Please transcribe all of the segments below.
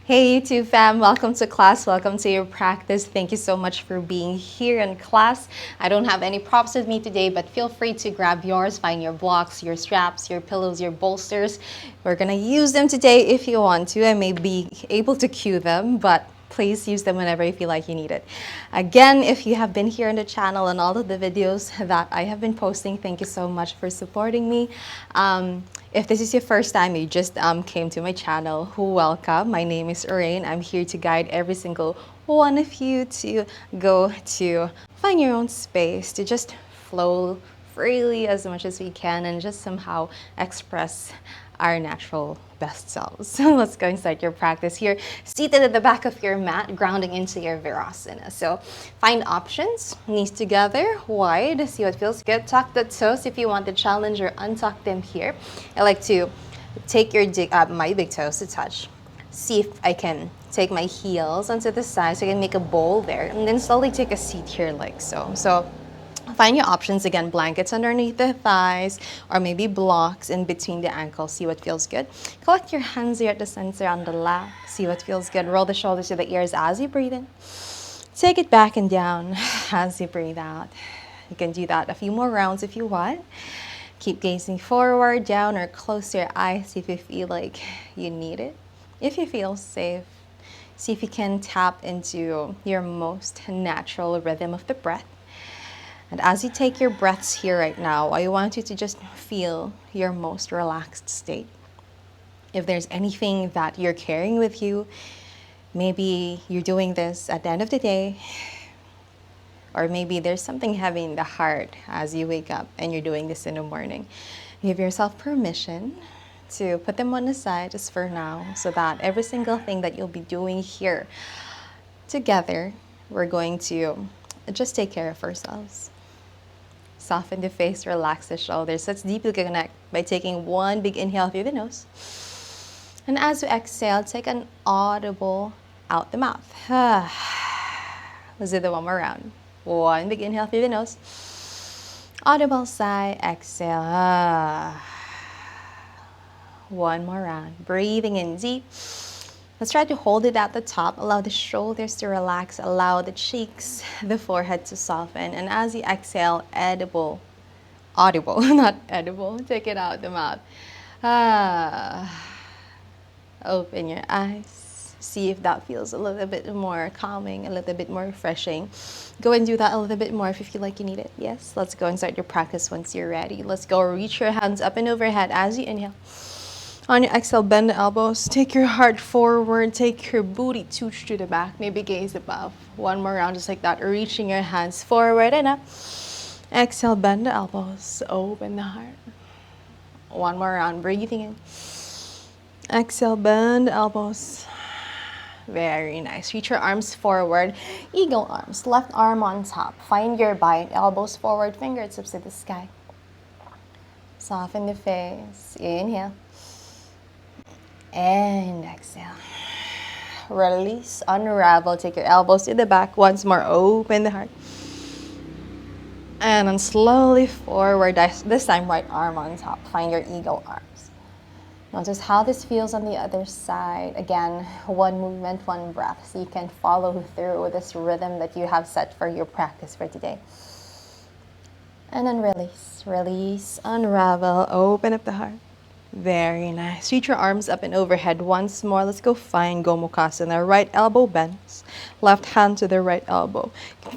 Hey YouTube fam, welcome to class, welcome to your practice. Thank you so much for being here in class. I don't have any props with me today, but feel free to grab yours, find your blocks, your straps, your pillows, your bolsters. We're gonna use them today if you want to. I may be able to cue them, but please use them whenever you feel like you need it. Again, if you have been here on the channel and all of the videos that I have been posting, thank you so much for supporting me. If this is your first time, you just came to my channel, welcome. My name is Orain. I'm here to guide every single one of you to go to find your own space, to just flow freely as much as we can and just somehow express our natural best selves. So let's go and start your practice here. Seated at the back of your mat, grounding into your Virasana. So find options, knees together, wide, see what feels good. Tuck the toes if you want to challenge or untuck them here. I like to take my big toes to touch. See if I can take my heels onto the side so I can make a bowl there. And then slowly take a seat here like so. So find your options again, blankets underneath the thighs or maybe blocks in between the ankles. See what feels good. Collect your hands here at the center on the lap. See what feels good. Roll the shoulders to the ears as you breathe in. Take it back and down as you breathe out. You can do that a few more rounds if you want. Keep gazing forward, down, or close your eyes if you feel like you need it. If you feel safe, see if you can tap into your most natural rhythm of the breath. And as you take your breaths here right now, I want you to just feel your most relaxed state. If there's anything that you're carrying with you, maybe you're doing this at the end of the day, or maybe there's something heavy in the heart as you wake up and you're doing this in the morning. Give yourself permission to put them on the side just for now so that every single thing that you'll be doing here together, we're going to just take care of ourselves. Soften the face, relax the shoulders. Let's deeply connect by taking one big inhale through the nose. And as we exhale, take an audible out the mouth. Let's do the one more round. One big inhale through the nose. Audible sigh, exhale. One more round. Breathing in deep. Let's try to hold it at the top. Allow the shoulders to relax. Allow the cheeks, the forehead to soften. And as you exhale, audible, not edible. Take it out the mouth. Open your eyes. See if that feels a little bit more calming, a little bit more refreshing. Go and do that a little bit more if you feel like you need it. Yes, let's go and start your practice once you're ready. Let's go. Reach your hands up and overhead as you inhale. On your exhale, bend the elbows. Take your heart forward. Take your booty touch to the back. Maybe gaze above. One more round just like that. Reaching your hands forward and up. Exhale, bend the elbows. Open the heart. One more round. Breathing in. Exhale, bend the elbows. Very nice. Reach your arms forward. Eagle arms. Left arm on top. Find your bind. Elbows forward. Fingertips to the sky. Soften the face. Inhale. And exhale. Release, unravel. Take your elbows to the back. Once more, open the heart. And then slowly forward. This time, right arm on top. Find your eagle arms. Notice how this feels on the other side. Again, one movement, one breath. So you can follow through with this rhythm that you have set for your practice for today. And then release. Release, unravel. Open up the heart. Very nice. Reach your arms up and overhead once more. Let's go find Gomukhasana. Right elbow bends. Left hand to the right elbow.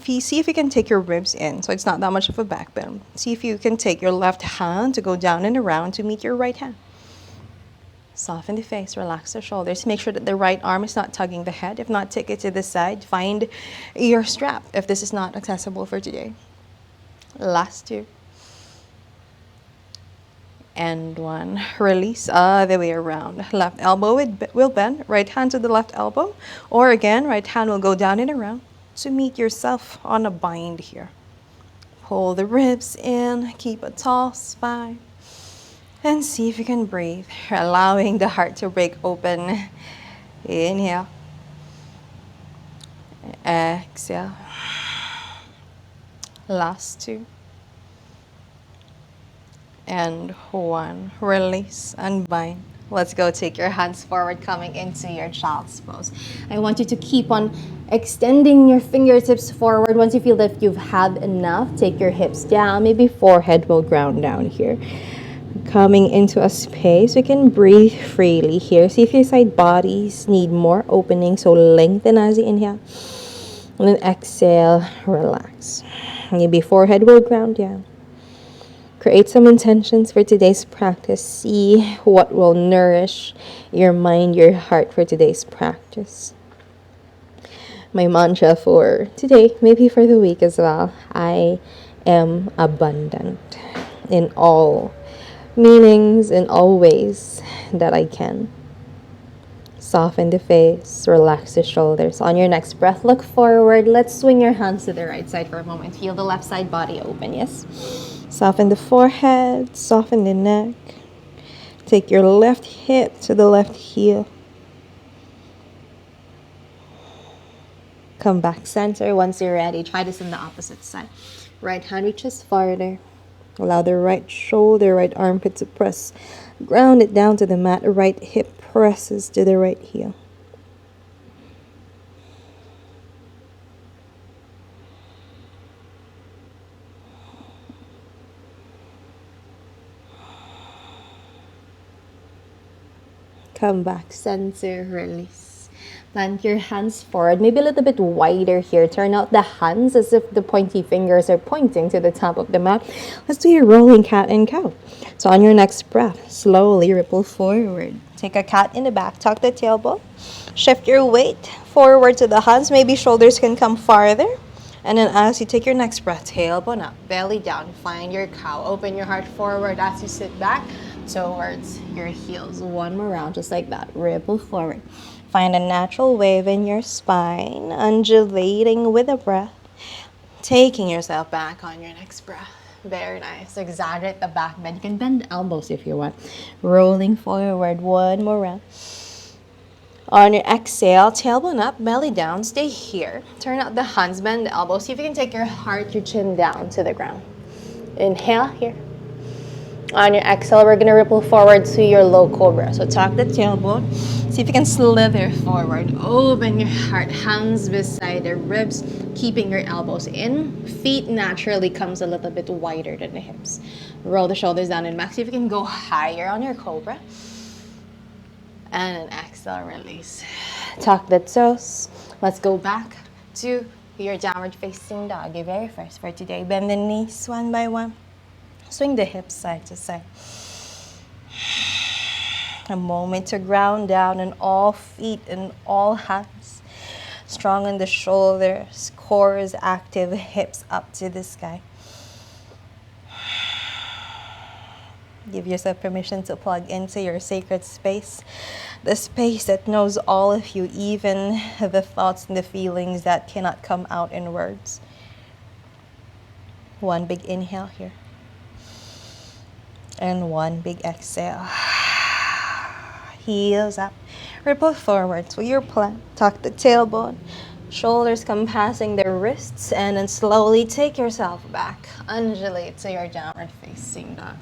See if you can take your ribs in so it's not that much of a back bend. See if you can take your left hand to go down and around to meet your right hand. Soften the face. Relax the shoulders. Make sure that the right arm is not tugging the head. If not, take it to the side. Find your strap if this is not accessible for today. Last two. And one. Release other way around. Left elbow will bend. Right hand to the left elbow. Or again, right hand will go down and around to meet yourself on a bind here. Pull the ribs in. Keep a tall spine. And see if you can breathe. Allowing the heart to break open. Inhale. Exhale. Last two. And one. Release, unbind. Let's go. Take your hands forward, coming into your child's pose. I want you to keep on extending your fingertips forward. Once you feel that you've had enough, take your hips down. Maybe forehead will ground down here. Coming into a space, we can breathe freely here. See if your side bodies need more opening, so lengthen as you inhale. And then exhale, relax. Maybe forehead will ground down. Create some intentions for today's practice. See what will nourish your mind, your heart for today's practice. My mantra for today, maybe for the week as well, I am abundant in all meanings, in all ways that I can. Soften the face, relax the shoulders. On your next breath, look forward. Let's swing your hands to the right side for a moment. Feel the left side body open, yes? Soften the forehead, soften the neck. Take your left hip to the left heel. Come back center. Once you're ready, try this on the opposite side. Right hand reaches farther. Allow the right shoulder, right armpit to press. Ground it down to the mat. Right hip presses to the right heel. Come back, center, release. Plant your hands forward, maybe a little bit wider here. Turn out the hands as if the pointy fingers are pointing to the top of the mat. Let's do your rolling cat and cow. So on your next breath, slowly ripple forward. Take a cat in the back, tuck the tailbone. Shift your weight forward to the hands. Maybe shoulders can come farther. And then as you take your next breath, tailbone up, belly down. Find your cow. Open your heart forward as you sit back towards your heels. One more round, just like that. Ripple forward. Find a natural wave in your spine, undulating with the breath. Taking yourself back on your next breath. Very nice. Exaggerate the back bend. You can bend the elbows if you want. Rolling forward. One more round. On your exhale, tailbone up, belly down. Stay here. Turn out the hands, bend the elbows. See if you can take your heart, your chin down to the ground. Inhale here. On your exhale, we're going to ripple forward to your low cobra. So tuck the tailbone. See if you can slither forward. Open your heart, hands beside the ribs, keeping your elbows in. Feet naturally comes a little bit wider than the hips. Roll the shoulders down and back. See if you can go higher on your cobra. And an exhale, release. Tuck the toes. Let's go back to your downward facing dog. Your very first for today. Bend the knees one by one. Swing the hips side to side. A moment to ground down on all feet and all hands. Strong in the shoulders, core is active, hips up to the sky. Give yourself permission to plug into your sacred space. The space that knows all of you, even the thoughts and the feelings that cannot come out in words. One big inhale here. And one big exhale. Heels up. Ripple forward to your plank. Tuck the tailbone. Shoulders come passing the wrists. And then slowly take yourself back. Undulate to your downward facing dog.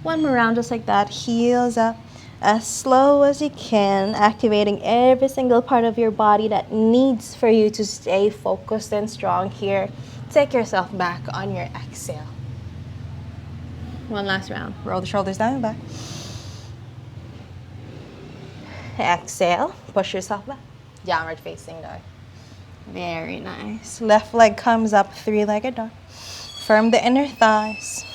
One more round just like that. Heels up. As slow as you can. Activating every single part of your body that needs for you to stay focused and strong here. Take yourself back on your exhale. One last round. Roll the shoulders down and back. Exhale. Push yourself back. Downward facing dog. Very nice. Left leg comes up, three-legged dog. Firm the inner thighs.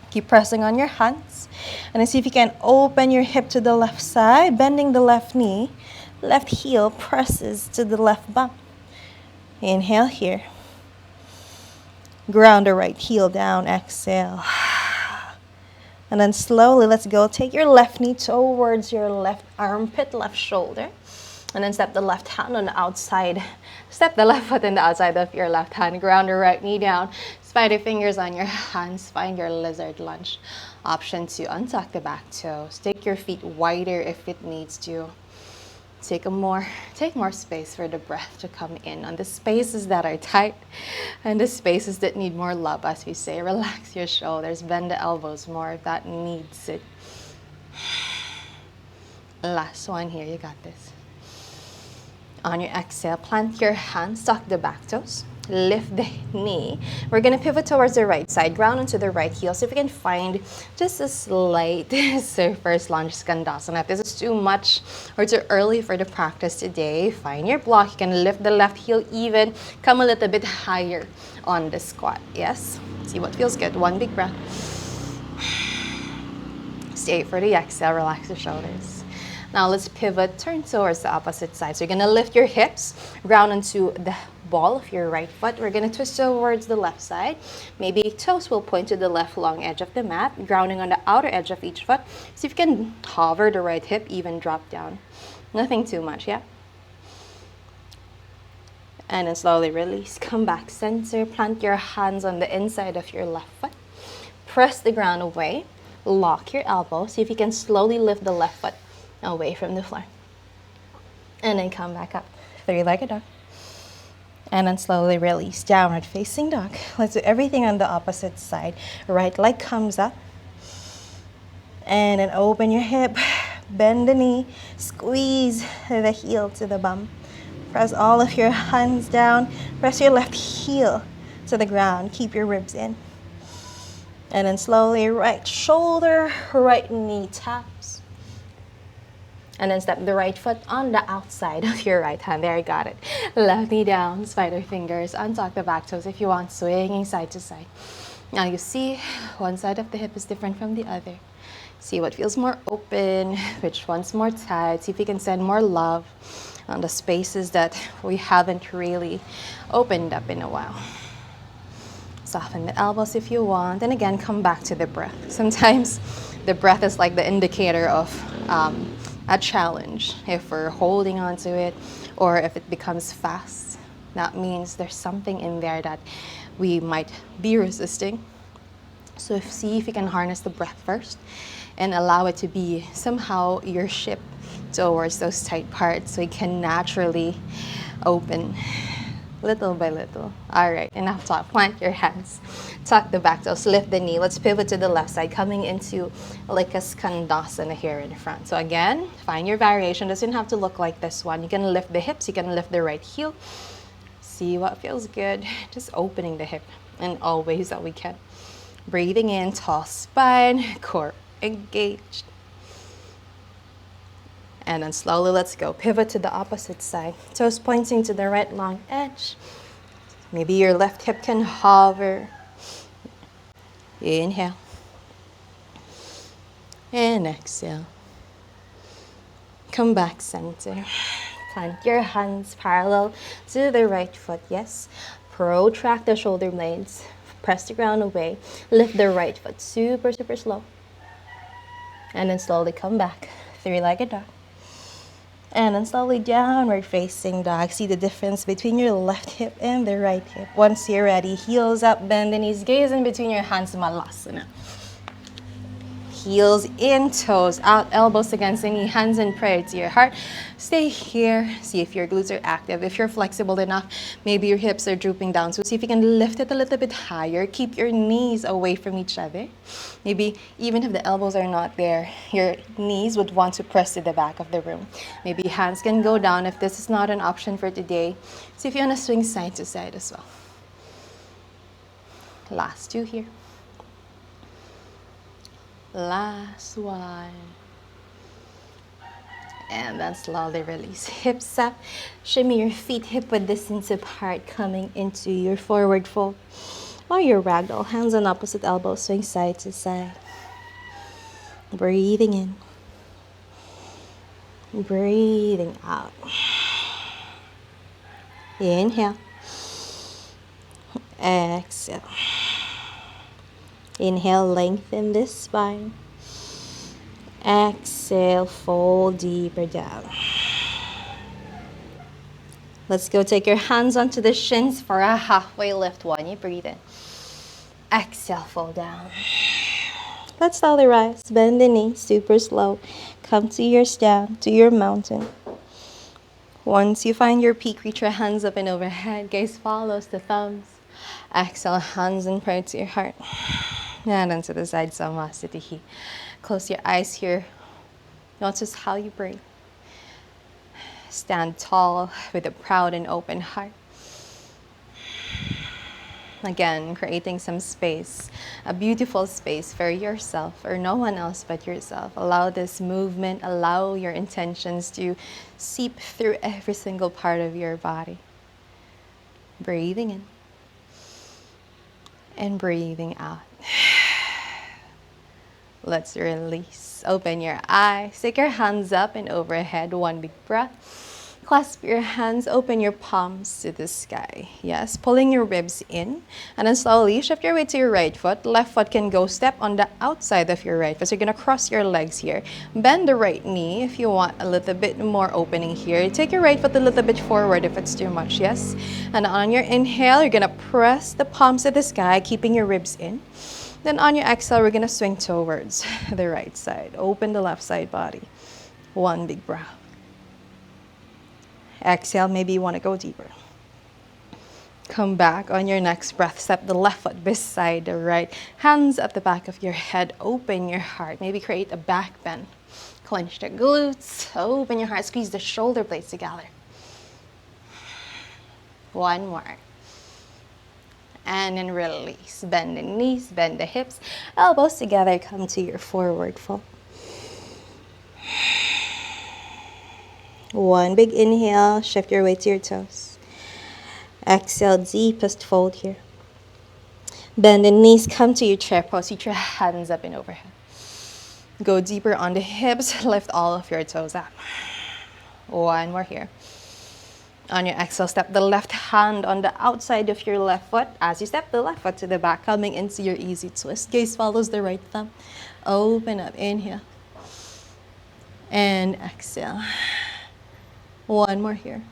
Keep pressing on your hands. And then see if you can open your hip to the left side, bending the left knee. Left heel presses to the left bum. Inhale here. Ground the right heel down. Exhale. And then slowly, let's go. Take your left knee towards your left armpit, left shoulder. And then step the left hand on the outside. Step the left foot on the outside of your left hand. Ground the right knee down. Spider fingers on your hands. Find your lizard lunge. Option 2, untuck the back toes. Take your feet wider if it needs to. Take more space for the breath to come in on the spaces that are tight and the spaces that need more love, as we say. Relax your shoulders, bend the elbows more if that needs it. Last one here, you got this. On your exhale, plant your hands, tuck the back toes, lift the knee. We're gonna pivot towards the right side, ground into the right heel. So if you can find just a slight surfer's lunge skandasana. If this is too much or too early for the practice today, find your block. You can lift the left heel even, come a little bit higher on the squat. Yes, see what feels good. One big breath. Stay for the exhale, relax the shoulders. Now let's pivot, turn towards the opposite side. So you're gonna lift your hips, ground into the ball of your right foot. We're gonna twist towards the left side. Maybe toes will point to the left long edge of the mat, grounding on the outer edge of each foot. See if you can hover the right hip, even drop down. Nothing too much, yeah? And then slowly release, come back center, plant your hands on the inside of your left foot. Press the ground away, lock your elbow. See if you can slowly lift the left foot away from the floor. And then come back up, three-legged dog. And then slowly release, downward facing dog. Let's do everything on the opposite side. Right leg comes up. And then open your hip, bend the knee, squeeze the heel to the bum. Press all of your hands down. Press your left heel to the ground. Keep your ribs in. And then slowly right shoulder, right knee taps. And then step the right foot on the outside of your right hand. There, you got it. Left knee down, spider fingers, untuck the back toes if you want, swinging side to side. Now you see one side of the hip is different from the other. See what feels more open, which one's more tight. See if you can send more love on the spaces that we haven't really opened up in a while. Soften the elbows if you want. And again, come back to the breath. Sometimes the breath is like the indicator of a challenge. If we're holding on to it or if it becomes fast, that means there's something in there that we might be resisting. So see if you can harness the breath first and allow it to be somehow your ship towards those tight parts so it can naturally open little by little. All right, enough talk. Plant your hands. Tuck the back toes, lift the knee. Let's pivot to the left side, coming into like a skandasana here in front. So again, find your variation. Doesn't have to look like this one. You can lift the hips, you can lift the right heel. See what feels good. Just opening the hip in all ways that we can. Breathing in, tall spine, core engaged. And then slowly, let's go. Pivot to the opposite side. Toes pointing to the right long edge. Maybe your left hip can hover. Inhale. And exhale. Come back center. Plant your hands parallel to the right foot. Yes. Protract the shoulder blades. Press the ground away. Lift the right foot super, super slow. And then slowly come back. Three-legged dog. And then slowly downward facing dog. See the difference between your left hip and the right hip. Once you're ready, heels up, bend the knees, gaze in between your hands, malasana. Heels in, toes out, elbows against the knee, hands in prayer to your heart. Stay here. See if your glutes are active. If you're flexible enough, maybe your hips are drooping down. So see if you can lift it a little bit higher. Keep your knees away from each other. Maybe even if the elbows are not there, your knees would want to press to the back of the room. Maybe hands can go down if this is not an option for today. See if you want to swing side to side as well. Last two here. Last one. And then slowly release. Hips up. Shimmy your feet hip width distance apart, coming into your forward fold. Or your ragdoll. Hands on opposite elbows, swing side to side. Breathing in. Breathing out. Inhale. Exhale. Inhale, lengthen this spine. Exhale, fold deeper down. Let's go. Take your hands onto the shins for a halfway lift. One, you breathe in. Exhale, fold down. Let's slowly rise. Bend the knee, super slow. Come to your stand, to your mountain. Once you find your peak, reach your hands up and overhead. Gaze follows the thumbs. Exhale, hands in prayer to your heart. And then to the side, Samasthiti. Close your eyes here Notice how you breathe. Stand tall with a proud and open heart. Again, creating some space, a beautiful space for yourself or no one else but yourself. Allow this movement, allow your intentions to seep through every single part of your body. Breathing in and breathing out. Let's release. Open your eyes. Take your hands up and overhead. One big breath. Clasp your hands, open your palms to the sky. Yes, pulling your ribs in. And then slowly shift your weight to your right foot. Left foot can go step on the outside of your right foot. So you're going to cross your legs here. Bend the right knee if you want a little bit more opening here. Take your right foot a little bit forward if it's too much, yes? And on your inhale, you're going to press the palms to the sky, keeping your ribs in. Then on your exhale, we're going to swing towards the right side. Open the left side body. One big breath. Exhale, maybe you want to go deeper. Come back on your next breath. Step the left foot beside the right. Hands at the back of your head. Open your heart. Maybe create a back bend. Clench the glutes. Open your heart. Squeeze the shoulder blades together. One more. And then release. Bend the knees, bend the hips. Elbows together. Come to your forward fold. One big inhale, shift your weight to your toes. Exhale, deepest fold here. Bend the knees, come to your chair pose. Reach your hands up and overhead. Go deeper on the hips, lift all of your toes up. One more here. On your exhale, step the left hand on the outside of your left foot. As you step the left foot to the back, coming into your easy twist. Gaze follows the right thumb. Open up, inhale. And exhale. One more here.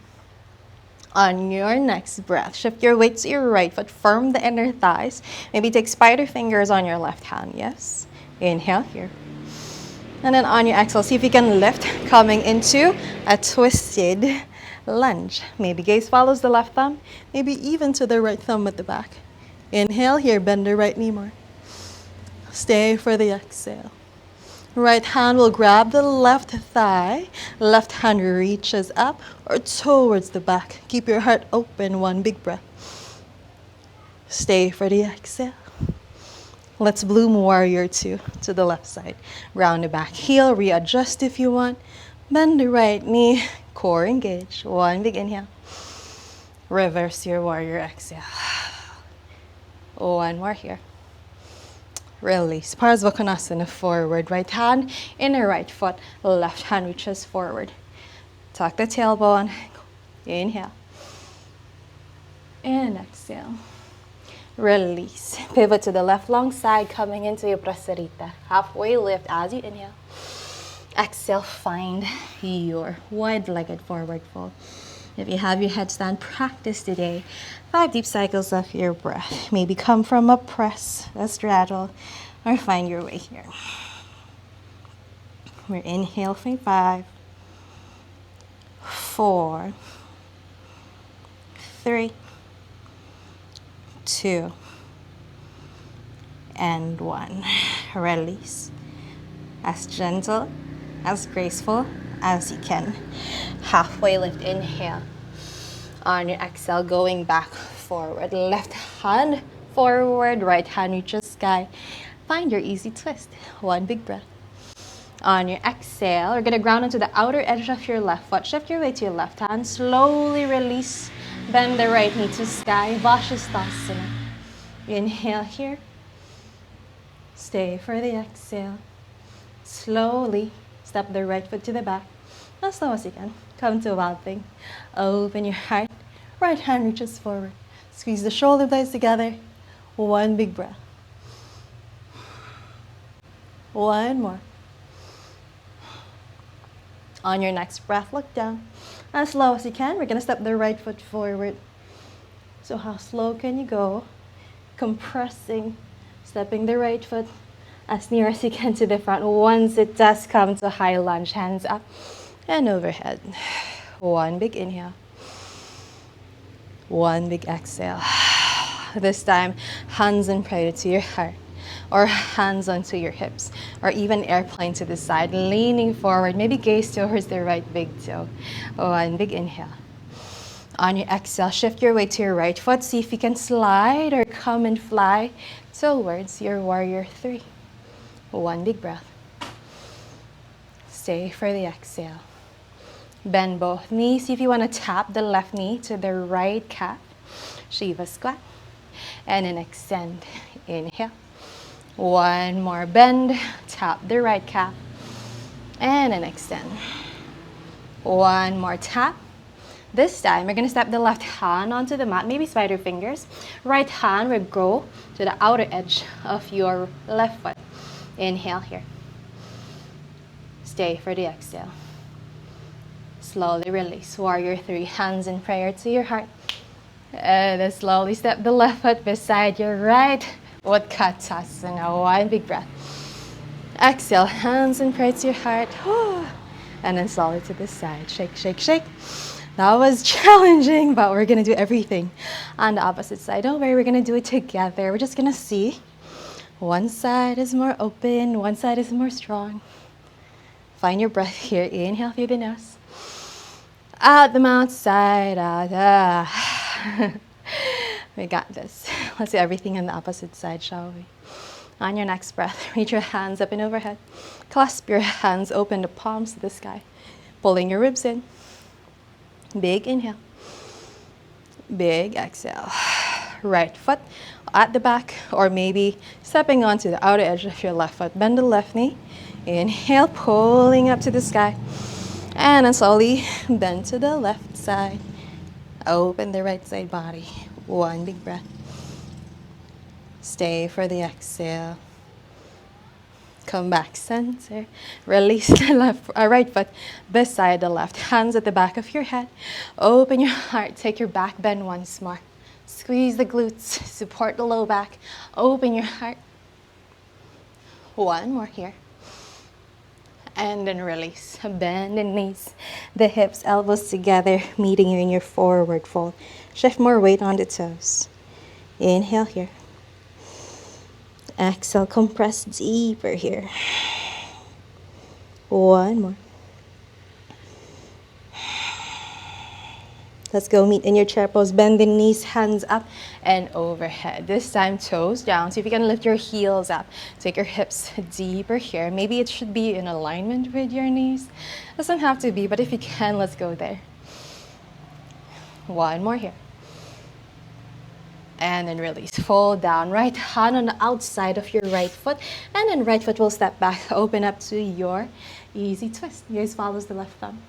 On your next breath, shift your weight to your right foot, firm the inner thighs. Maybe take spider fingers on your left hand, yes? Inhale here. And then on your exhale, see if you can lift, coming into a twisted lunge. Maybe gaze follows the left thumb, maybe even to the right thumb at the back. Inhale here, bend the right knee more. Stay for the exhale. Right hand will grab the left thigh. Left hand reaches up or towards the back. Keep your heart open. One big breath. Stay for the exhale. Let's bloom warrior two to the left side. Ground the back heel. Readjust if you want. Bend the right knee. Core engage. One big inhale. Reverse your warrior exhale. One more here. Release. Parsvakonasana forward. Right hand, inner right foot. Left hand reaches forward. Tuck the tailbone. Inhale. And exhale. Release. Pivot to the left long side, coming into your prasarita. Halfway lift as you inhale. Exhale, find your wide-legged forward fold. If you have your headstand, practice today 5 deep cycles of your breath. Maybe come from a press, a straddle, or find your way here. We're inhale for 5, 4, 3, 2, and 1. Release. As gentle, as graceful as you can. Halfway lift, inhale. On your exhale, going back forward. Left hand forward, right hand reaches sky. Find your easy twist. One big breath. On your exhale, you're going to ground into the outer edge of your left foot. Shift your weight to your left hand. Slowly release. Bend the right knee to sky. Vashisthasana. Inhale here. Stay for the exhale. Slowly step the right foot to the back. As slow as you can. Come to a wild thing. Open your heart. Right hand reaches forward. Squeeze the shoulder blades together. One big breath. One more. On your next breath, look down. As slow as you can, we're going to step the right foot forward. So how slow can you go? Compressing, stepping the right foot as near as you can to the front. Once it does come to high lunge, hands up and overhead. One big inhale. One big exhale. This time, hands and prayer to your heart. or hands onto your hips, or even airplane to the side, leaning forward, maybe gaze towards the right big toe. One big inhale. On your exhale, shift your weight to your right foot. See if you can slide or come and fly towards your warrior three. One big breath. Stay for the exhale. Bend both knees. See if you want to tap the left knee to the right calf. Shiva squat. And then extend. Inhale. One more bend. Tap the right calf. And then extend. One more tap. This time, we're going to step the left hand onto the mat, maybe spider fingers. Right hand will go to the outer edge of your left foot. Inhale here. Stay for the exhale. Slowly release. Warrior three, hands in prayer to your heart. And then slowly step the left foot beside your right. Utkatasana. One big breath. Exhale, hands in prayer to your heart. And then slowly to the side. Shake, shake, shake. That was challenging, but we're gonna do everything on the opposite side. Don't worry, we're gonna do it together. We're just gonna see. One side is more open, one side is more strong. Find your breath here. Inhale through the nose. Out the mouth, side out. We got this. Let's do everything on the opposite side, shall we? On your next breath, reach your hands up and overhead. Clasp your hands, open the palms to the sky. Pulling your ribs in. Big inhale. Big exhale. Right foot at the back, or maybe stepping onto the outer edge of your left foot. Bend the left knee. Inhale, pulling up to the sky. And then slowly bend to the left side. Open the right side body. One big breath. Stay for the exhale. Come back center. Release the right foot beside the left. Hands at the back of your head. Open your heart. Take your back bend once more. Squeeze the glutes. Support the low back. Open your heart. One more here. And then release. Bend the knees, the hips, elbows together, meeting you in your forward fold. Shift more weight on the toes. Inhale here. Exhale, compress deeper here. One more. Let's go meet in your chair pose. Bend the knees, hands up and overhead. This time, toes down. See if you can lift your heels up. Take your hips deeper here. Maybe it should be in alignment with your knees. Doesn't have to be, but if you can, let's go there. One more here. And then release. Fold down. Right hand on the outside of your right foot. And then right foot will step back. Open up to your easy twist. Gaze follows the left thumb.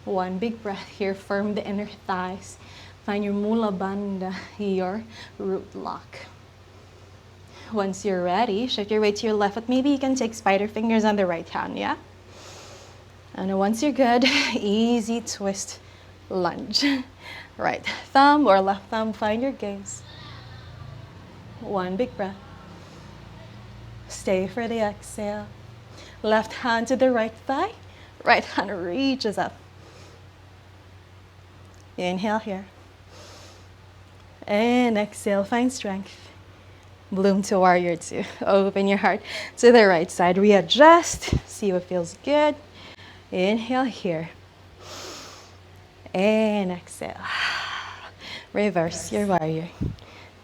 One big breath here. Firm the inner thighs. Find your Mula Bandha, your root lock. Once you're ready, shift your weight to your left foot. Maybe you can take spider fingers on the right hand, yeah? And once you're good, easy twist lunge. Right thumb or left thumb, find your gaze. One big breath. Stay for the exhale. Left hand to the right thigh. Right hand reaches up. Inhale here. And exhale, find strength. Bloom to warrior two. Open your heart to the right side. Readjust. See what feels good. Inhale here. And exhale. Reverse your warrior.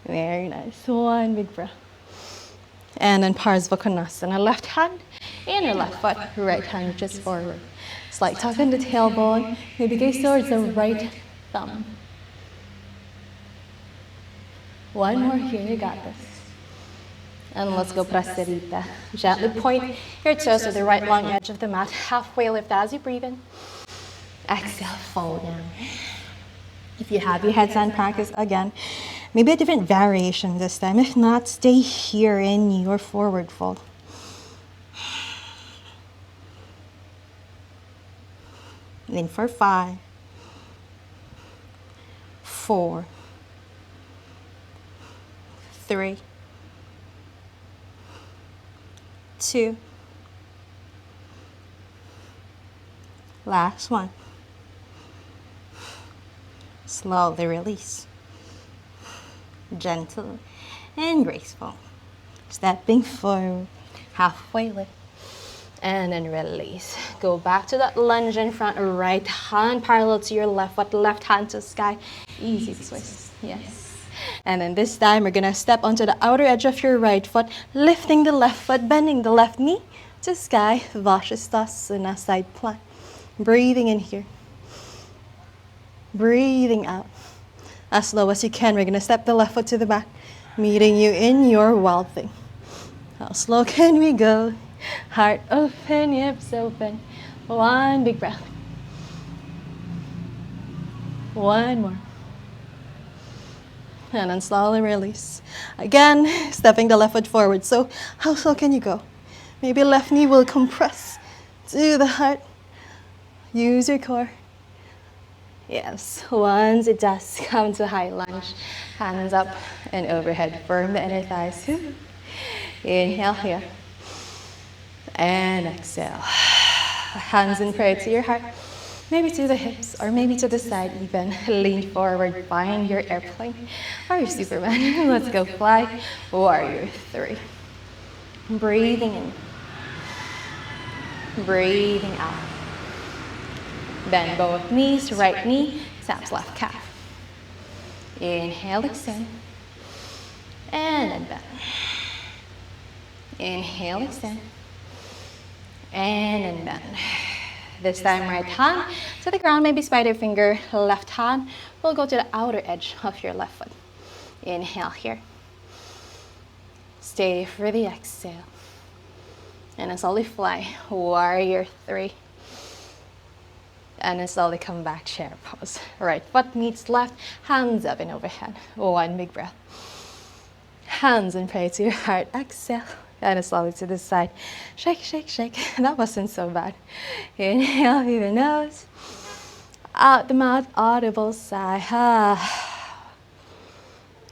Very nice. One big breath. And then Parsvakonasana. Left hand and your left foot. Right hand reaches forward. Slight tuck in the tailbone. Maybe gaze towards the right thumb. One more here. You got this. And let's go Prasarita. Gently point your toes to the right long edge of the mat. Halfway lift as you breathe in. Exhale, fold down. If you have your headstand practice again, maybe a different variation this time. If not, stay here in your forward fold. In for 5, 4, 3, 2, last one. Slowly release. Gentle and graceful. Stepping forward, halfway lift. And then release. Go back to that lunge in front. Right hand parallel to your left foot, left hand to sky. Easy twist. Yes. And then this time we're gonna step onto the outer edge of your right foot, lifting the left foot, bending the left knee to sky. Vashisthasana, side plank. Breathing in here. Breathing out. As slow as you can, we're gonna step the left foot to the back, meeting you in your wild thing. How slow can we go? Heart open, hips open. One big breath. One more. And then slowly release. Again, stepping the left foot forward. So how slow can you go? Maybe left knee will compress to the heart. Use your core. Yes, once it does, come to high lunge. Hands up and overhead. Firm the inner thighs. Inhale here. And exhale. Hands in prayer to your heart. Maybe to the hips or maybe to the side even. Lean forward, find your airplane or your Superman. Let's go fly. Warrior 3. Breathing in. Breathing out. Bend both knees, right knee, taps left calf. Inhale, extend. And then bend. Inhale, extend. And then bend. This time, right hand to the ground, maybe spider finger. Left hand will go to the outer edge of your left foot. Inhale here. Stay for the exhale. And then slowly fly. Warrior 3. And then slowly come back, chair pose. Right foot meets left, hands up and overhead. One big breath. Hands in prayer to your heart. Exhale. And then slowly to the side. Shake, shake, shake. That wasn't so bad. Inhale through the nose. Out the mouth, audible sigh.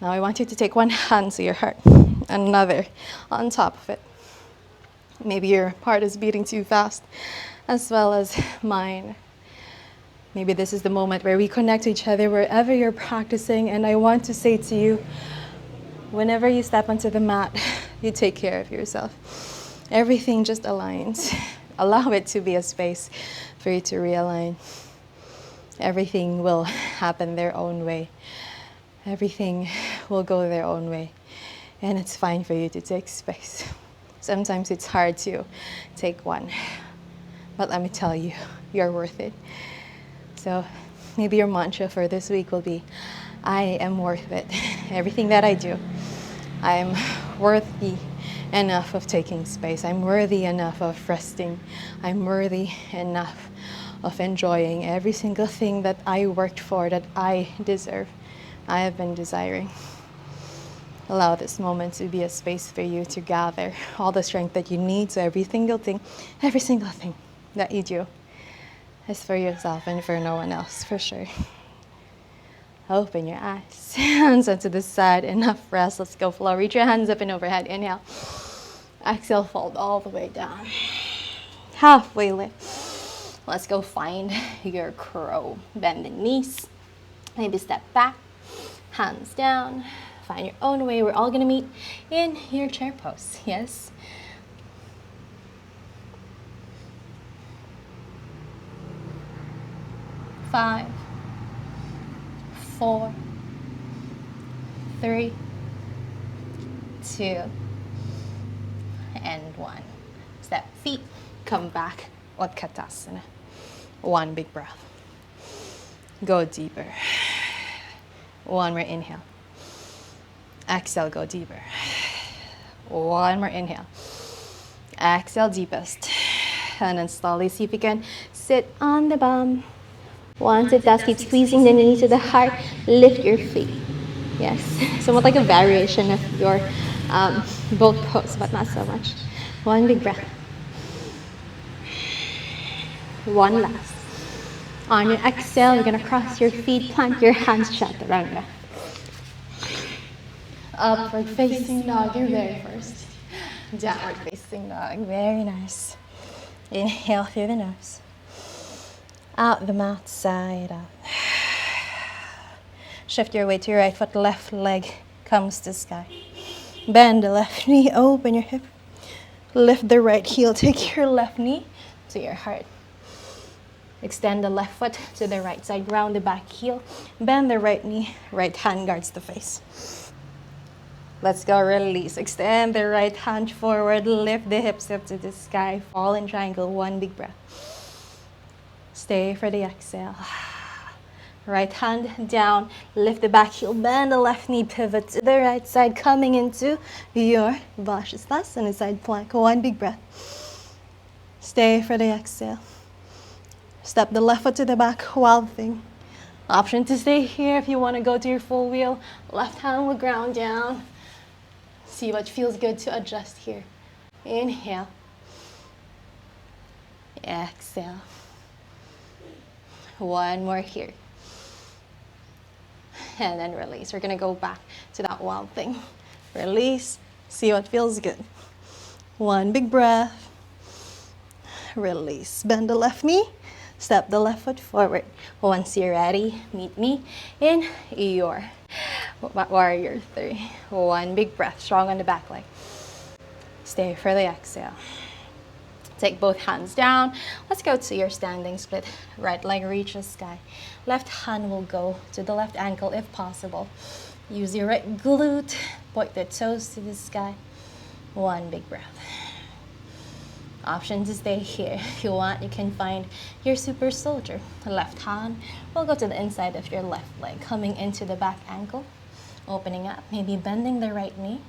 Now I want you to take one hand to your heart. Another on top of it. Maybe your heart is beating too fast, as well as mine. Maybe this is the moment where we connect to each other wherever you're practicing. And I want to say to you, whenever you step onto the mat, you take care of yourself. Everything just aligns. Allow it to be a space for you to realign. Everything will happen their own way. Everything will go their own way. And it's fine for you to take space. Sometimes it's hard to take one. But let me tell you, you're worth it. So maybe your mantra for this week will be, I am worth it. Everything that I do, I am worthy enough of taking space. I'm worthy enough of resting. I'm worthy enough of enjoying every single thing that I worked for, that I deserve, I have been desiring. Allow this moment to be a space for you to gather all the strength that you need. So every single thing that you do is for yourself and for no one else, for sure. Open your eyes. Hands onto the side. Enough rest. Let's go flow. Reach your hands up and overhead. Inhale. Exhale, fold all the way down. Halfway lift. Let's go find your crow. Bend the knees. Maybe step back. Hands down. Find your own way. We're all going to meet in your chair pose. Yes? 5, 4, 3, 2, and 1. Step feet, come back, Utkatasana. One big breath. Go deeper. One more inhale. Exhale, go deeper. One more inhale. Exhale, deepest. And then slowly see if you can sit on the bum. Once it does, keep squeezing the knee to the heart. Lift your feet. Yes, somewhat like a variation of your boat pose, but not so much. One big breath. One last. On your exhale, you're going to cross your feet, plant your hands, chaturanga. Upward facing dog, your very first. Downward facing dog, very nice. Inhale through the nose. Out the mouth, side out. Shift your weight to your right foot, left leg comes to sky. Bend the left knee, open your hip. Lift the right heel, take your left knee to your heart. Extend the left foot to the right side, round the back heel. Bend the right knee, right hand guards the face. Let's go, release. Extend the right hand forward, lift the hips up to the sky, fall in triangle, one big breath. Stay for the exhale. Right hand down, lift the back heel, bend the left knee, pivot to the right side, coming into your Vinyasa side plank. One big breath. Stay for the exhale. Step the left foot to the back, wild thing. Option to stay here if you want to go to your full wheel. Left hand will ground down. See what feels good to adjust here. Inhale. Exhale. One more here. And then release. We're going to go back to that wild thing. Release. See what feels good. One big breath. Release. Bend the left knee. Step the left foot forward. Once you're ready, meet me in your warrior three. One big breath. Strong on the back leg. Stay for the exhale. Take both hands down. Let's go to your standing split. Right leg reaches sky. Left hand will go to the left ankle if possible. Use your right glute. Point the toes to the sky. One big breath. Option to stay here. If you want, you can find your super soldier. Left hand will go to the inside of your left leg, coming into the back ankle. Opening up, maybe bending the right knee.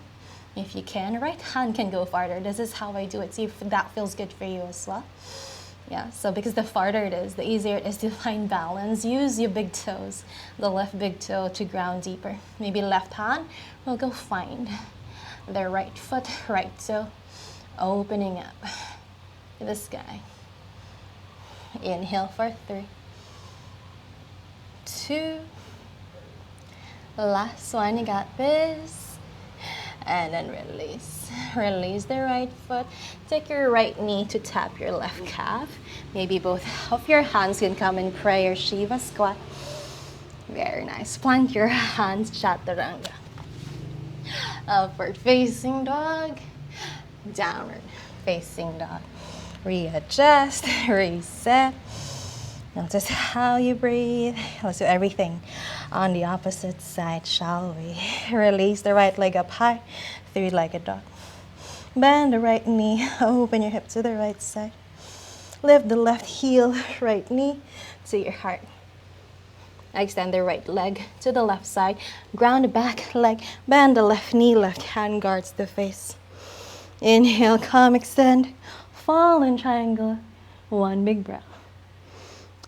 If you can, right hand can go farther. This is how I do it. See if that feels good for you as well. Yeah, so because the farther it is, the easier it is to find balance. Use your big toes, the left big toe to ground deeper. Maybe left hand will go find the right foot, right toe, opening up to the sky. Inhale for 3, 2, last one, you got this. And then release. Release the right foot. Take your right knee to tap your left calf. Maybe both of your hands can come in prayer, Shiva squat. Very nice. Plant your hands, chaturanga. Upward facing dog. Downward facing dog. Readjust, reset. Notice how you breathe. Let's do everything on the opposite side, shall we? Release the right leg up high, three-legged dog. Bend the right knee, open your hip to the right side. Lift the left heel, right knee to your heart. Extend the right leg to the left side. Ground the back leg, bend the left knee, left hand guards the face. Inhale, come, extend, fall in triangle. One big breath.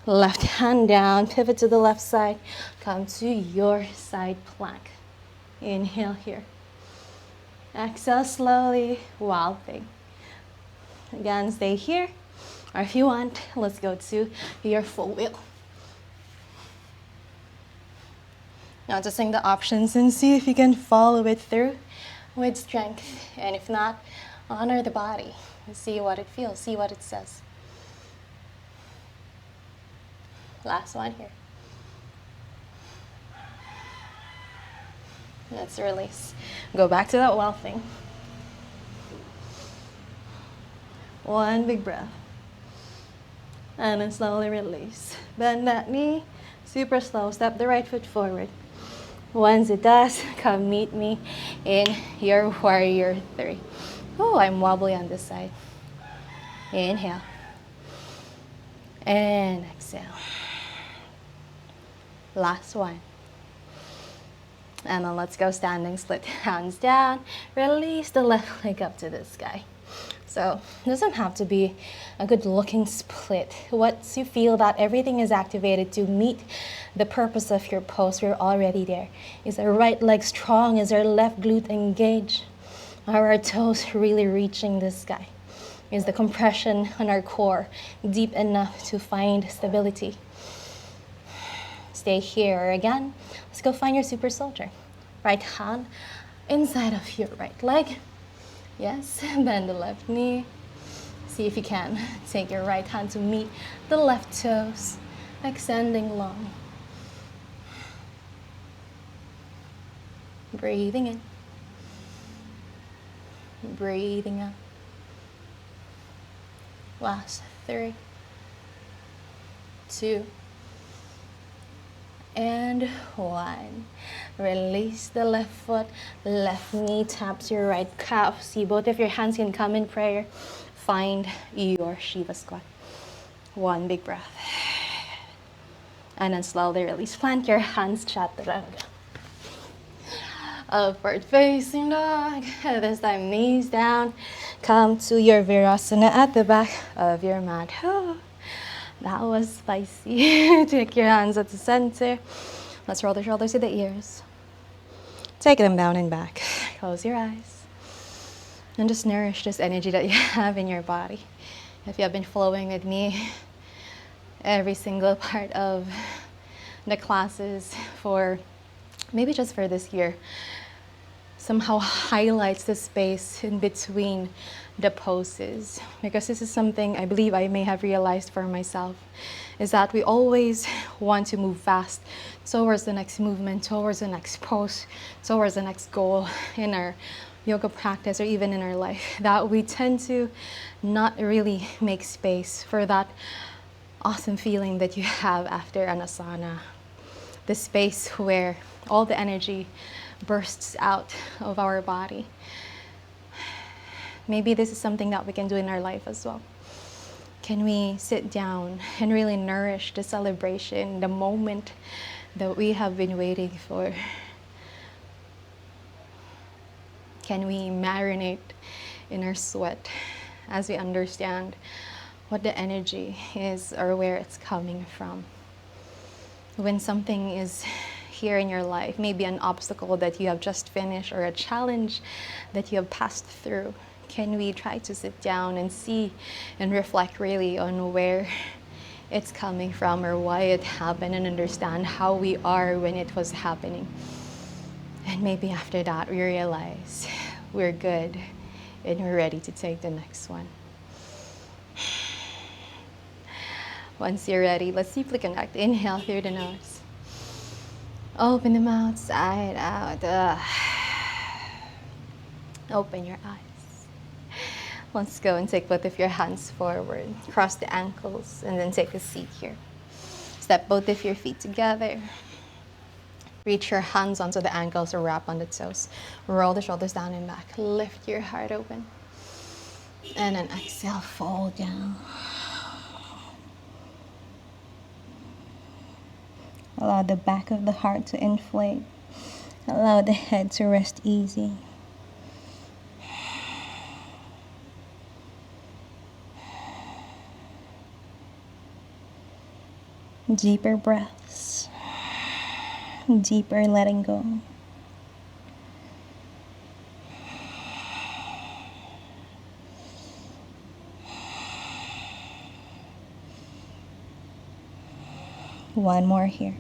Left hand down, pivot to the left side. Come to your side plank. Inhale here. Exhale slowly, wild thing. Again, stay here. Or if you want, let's go to your full wheel. Now just sing the options and see if you can follow it through with strength. And if not, honor the body. See what it feels, see what it says. Last one here. Let's release. Go back to that well thing. One big breath. And then slowly release. Bend that knee, super slow. Step the right foot forward. Once it does, come meet me in your warrior three. Oh, I'm wobbly on this side. Inhale. And exhale. Last one. And then let's go standing split. Hands down. Release the left leg up to the sky. So it doesn't have to be a good looking split. Once you feel that everything is activated to meet the purpose of your pose, we're already there. Is our right leg strong? Is our left glute engaged? Are our toes really reaching the sky? Is the compression on our core deep enough to find stability? Stay here again. Let's go find your super soldier. Right hand inside of your right leg. Yes, bend the left knee. See if you can take your right hand to meet the left toes, extending long. Breathing in. Breathing out. Last 3, 2, and 1. Release the left foot. Left knee taps your right calf. See, both of your hands can come in prayer. Find your Shiva squat. 1 big breath. And then slowly release. Plant your hands, chaturanga. Upward facing dog. This time knees down. Come to your virasana at the back of your mat. Oh, that was spicy. Take your hands at the center. Let's roll the shoulders to the ears. Take them down and back. Close your eyes. And just nourish this energy that you have in your body. If you have been flowing with me every single part of the classes for maybe just for this year, somehow highlights the space in between the poses, because this is something I believe I may have realized for myself, is that we always want to move fast towards the next movement, towards the next pose, towards the next goal in our yoga practice or even in our life, that we tend to not really make space for that awesome feeling that you have after an asana, the space where all the energy bursts out of our body. Maybe this is something that we can do in our life as well. Can we sit down and really nourish the celebration, the moment that we have been waiting for? Can we marinate in our sweat as we understand what the energy is or where it's coming from? When something is here in your life, maybe an obstacle that you have just finished or a challenge that you have passed through, can we try to sit down and see and reflect really on where it's coming from or why it happened, and understand how we are when it was happening? And maybe after that we realize we're good and we're ready to take the next one. Once you're ready, let's deeply connect. Inhale through the nose. Open the mouth, side out. Open your eyes. Let's go and take both of your hands forward. Cross the ankles and then take a seat here. Step both of your feet together. Reach your hands onto the ankles or wrap on the toes. Roll the shoulders down and back. Lift your heart open. And then exhale, fold down. Allow the back of the heart to inflate. Allow the head to rest easy. Deeper breaths. Deeper letting go. One more here.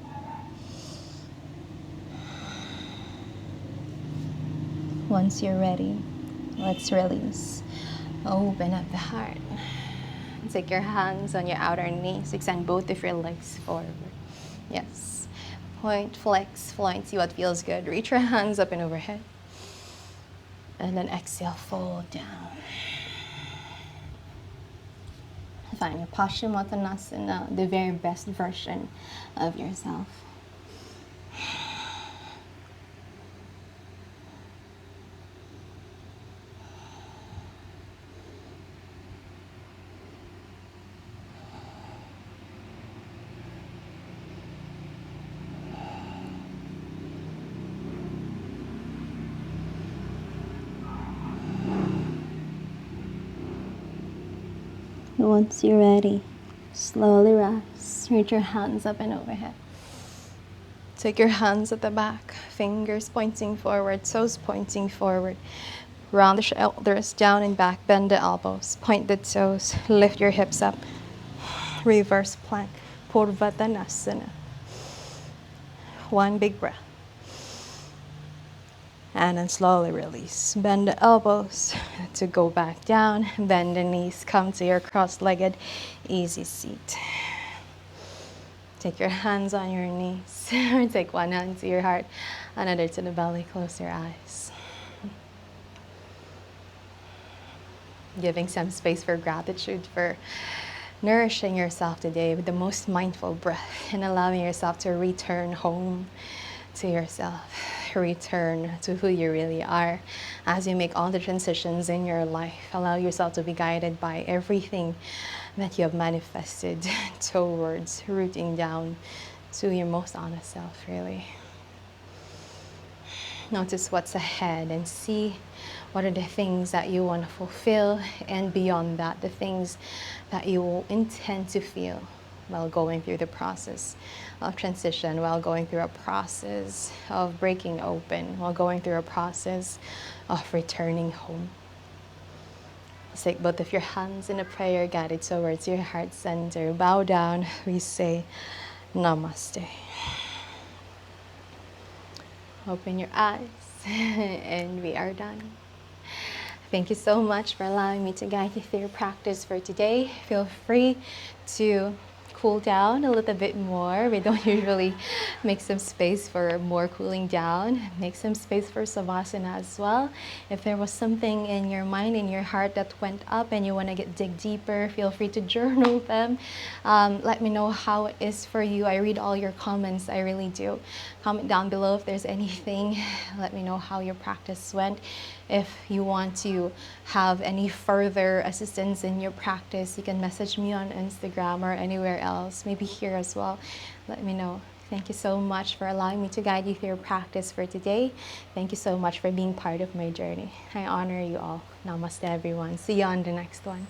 Once you're ready, let's release. Open up the heart. Take your hands on your outer knees. Extend both of your legs forward. Yes. Point, flex, float. See what feels good. Reach your hands up and overhead. And then exhale, fold down. Find your Paschimottanasana, the very best version of yourself. Once you're ready, slowly rise. Reach your hands up and overhead. Take your hands at the back, fingers pointing forward, toes pointing forward. Round the shoulders, down and back, bend the elbows, point the toes, lift your hips up. Reverse plank, Purvattanasana. One big breath. And then slowly release. Bend the elbows to go back down. Bend the knees. Come to your cross-legged easy seat. Take your hands on your knees. Or take one hand to your heart, another to the belly. Close your eyes. Giving some space for gratitude for nourishing yourself today with the most mindful breath and allowing yourself to return home to yourself, return to who you really are as you make all the transitions in your life. Allow yourself to be guided by everything that you have manifested towards rooting down to your most honest self, really. Notice what's ahead and see what are the things that you want to fulfill, and beyond that, the things that you will intend to feel while going through the process of transition, while going through a process of breaking open, while going through a process of returning home. Take both of your hands in a prayer guided towards your heart center. Bow down. We say namaste. Open your eyes and we are done. Thank you so much for allowing me to guide you through your practice for today. Feel free to cool down a little bit more. We don't usually make some space for more cooling down. Make some space for Savasana as well. If there was something in your mind, in your heart that went up and you want to dig deeper, feel free to journal them. Let me know how it is for you. I read all your comments, I really do. Comment down below if there's anything. Let me know how your practice went. If you want to have any further assistance in your practice, you can message me on Instagram or anywhere else, maybe here as well. Let me know. Thank you so much for allowing me to guide you through your practice for today. Thank you so much for being part of my journey. I honor you all. Namaste, everyone. See you on the next one.